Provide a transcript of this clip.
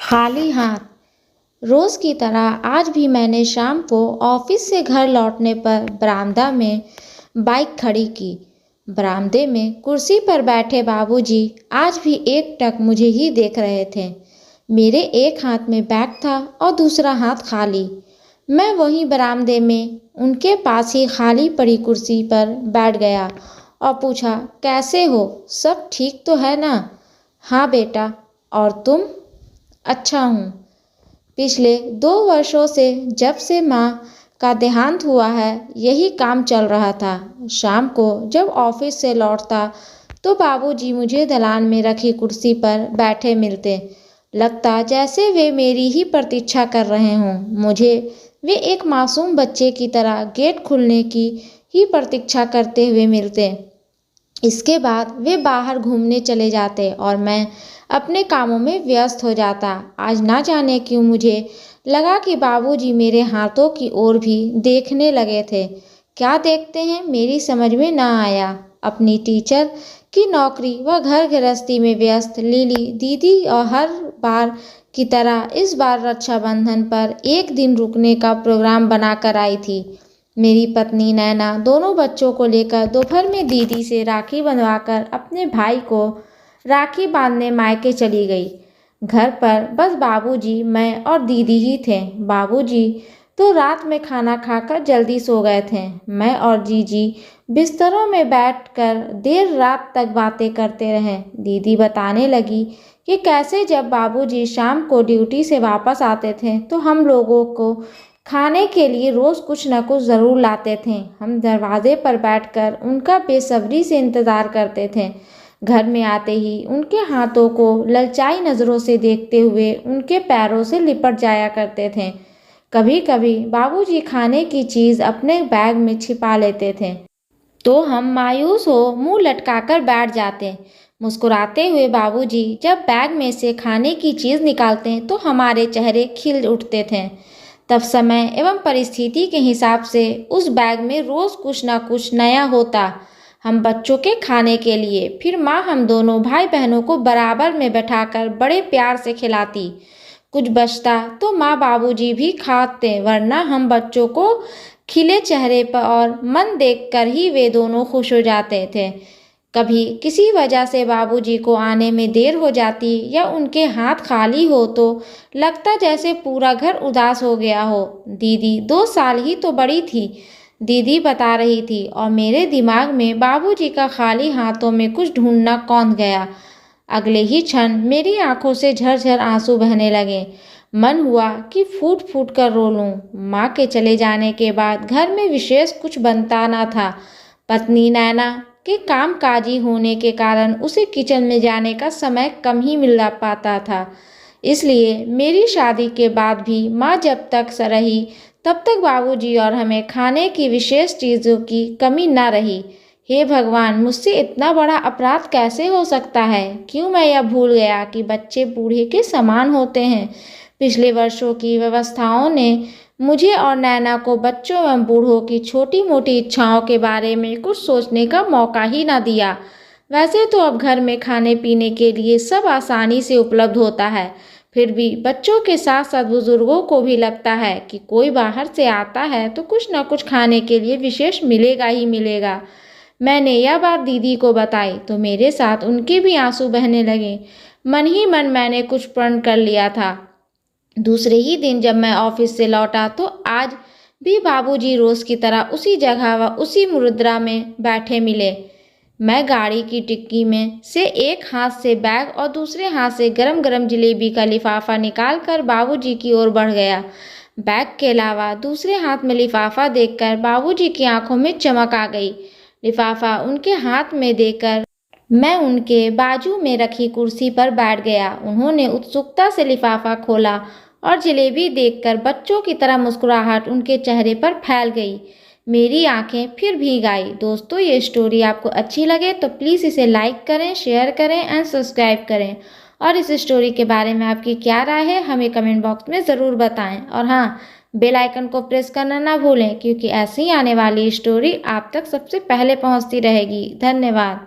खाली हाथ। रोज़ की तरह आज भी मैंने शाम को ऑफिस से घर लौटने पर बरामदा में बाइक खड़ी की। बरामदे में कुर्सी पर बैठे बाबूजी आज भी एकटक मुझे ही देख रहे थे। मेरे एक हाथ में बैग था और दूसरा हाथ खाली। मैं वहीं बरामदे में उनके पास ही खाली पड़ी कुर्सी पर बैठ गया और पूछा, कैसे हो? सब ठीक तो है ना? हाँ बेटा, और तुम? अच्छा हूँ। पिछले 2 वर्षों से जब से माँ का देहांत हुआ है यही काम चल रहा था। शाम को जब ऑफिस से लौटता तो बाबूजी मुझे दलान में रखी कुर्सी पर बैठे मिलते। लगता जैसे वे मेरी ही प्रतीक्षा कर रहे हों। मुझे वे एक मासूम बच्चे की तरह गेट खुलने की ही प्रतीक्षा करते हुए मिलते। इसके बाद वे बाहर घूमने चले जाते और मैं अपने कामों में व्यस्त हो जाता। आज ना जाने क्यों मुझे लगा कि बाबूजी मेरे हाथों की ओर भी देखने लगे थे। क्या देखते हैं मेरी समझ में ना आया। अपनी टीचर की नौकरी व घर गृहस्थी में व्यस्त लिली दीदी और हर बार की तरह इस बार रक्षाबंधन पर एक दिन रुकने का प्रोग्राम बनाकर आई थी। मेरी पत्नी नैना दोनों बच्चों को लेकर दोपहर में दीदी से राखी बंधवाकर अपने भाई को राखी बांधने मायके चली गई। घर पर बस बाबूजी, मैं और दीदी ही थे। बाबूजी तो रात में खाना खाकर जल्दी सो गए थे। मैं और जीजी बिस्तरों में बैठकर देर रात तक बातें करते रहे। दीदी बताने लगी कि कैसे जब बाबूजी शाम को ड्यूटी से वापस आते थे तो हम लोगों को खाने के लिए रोज़ कुछ न कुछ ज़रूर लाते थे। हम दरवाजे पर बैठकर उनका बेसब्री से इंतज़ार करते थे। घर में आते ही उनके हाथों को ललचाई नज़रों से देखते हुए उनके पैरों से लिपट जाया करते थे। कभी कभी बाबूजी खाने की चीज़ अपने बैग में छिपा लेते थे तो हम मायूस हो मुंह लटकाकर बैठ जाते। मुस्कुराते हुए बाबूजी जब बैग में से खाने की चीज़ निकालते तो हमारे चेहरे खिल उठते थे। तब समय एवं परिस्थिति के हिसाब से उस बैग में रोज़ कुछ ना कुछ नया होता हम बच्चों के खाने के लिए। फिर माँ हम दोनों भाई बहनों को बराबर में बैठाकर बड़े प्यार से खिलाती। कुछ बचता तो माँ बाबूजी भी खाते, वरना हम बच्चों को खिले चेहरे पर और मन देखकर ही वे दोनों खुश हो जाते थे। कभी किसी वजह से बाबूजी को आने में देर हो जाती या उनके हाथ खाली हो तो लगता जैसे पूरा घर उदास हो गया हो। दीदी 2 साल ही तो बड़ी थी, दीदी बता रही थी, और मेरे दिमाग में बाबूजी का खाली हाथों में कुछ ढूंढना कौंध गया। अगले ही क्षण मेरी आंखों से झरझर आंसू बहने लगे। मन हुआ कि फूट फूट कर रो लूं। माँ के चले जाने के बाद घर में विशेष कुछ बनता न था। पत्नी नैना के कामकाजी होने के कारण उसे किचन में जाने का समय कम ही मिल पाता था। इसलिए मेरी शादी के बाद भी माँ जब तक रही तब तक बाबूजी और हमें खाने की विशेष चीज़ों की कमी न रही। हे भगवान, मुझसे इतना बड़ा अपराध कैसे हो सकता है? क्यों मैं यह भूल गया कि बच्चे बूढ़े के समान होते हैं। पिछले वर्षों की व्यवस्थाओं ने मुझे और नैना को बच्चों एवं बूढ़ों की छोटी मोटी इच्छाओं के बारे में कुछ सोचने का मौका ही न दिया। वैसे तो अब घर में खाने पीने के लिए सब आसानी से उपलब्ध होता है, फिर भी बच्चों के साथ साथ बुजुर्गों को भी लगता है कि कोई बाहर से आता है तो कुछ न कुछ खाने के लिए विशेष मिलेगा ही मिलेगा। मैंने यह बात दीदी को बताई तो मेरे साथ उनके भी आंसू बहने लगे। मन ही मन मैंने कुछ प्रण कर लिया था। दूसरे ही दिन जब मैं ऑफिस से लौटा तो आज भी बाबूजी रोज की तरह उसी जगह व उसी मुद्रा में बैठे मिले। मैं गाड़ी की डिक्की में से एक हाथ से बैग और दूसरे हाथ से गरम गरम जलेबी का लिफाफा निकाल कर बाबूजी की ओर बढ़ गया। बैग के अलावा दूसरे हाथ में लिफाफा देखकर बाबूजी की आंखों में चमक आ गई। लिफाफा उनके हाथ में देकर मैं उनके बाजू में रखी कुर्सी पर बैठ गया। उन्होंने उत्सुकता से लिफाफा खोला और जलेबी देखकर बच्चों की तरह मुस्कुराहट उनके चेहरे पर फैल गई। मेरी आंखें फिर भीग आई। दोस्तों, ये स्टोरी आपको अच्छी लगे तो प्लीज़ इसे लाइक करें, शेयर करें एंड सब्सक्राइब करें। और इस स्टोरी के बारे में आपकी क्या राय है हमें कमेंट बॉक्स में ज़रूर बताएं। और हाँ, बेल आइकन को प्रेस करना ना भूलें, क्योंकि ऐसी आने वाली स्टोरी आप तक सबसे पहले पहुंचती रहेगी। धन्यवाद।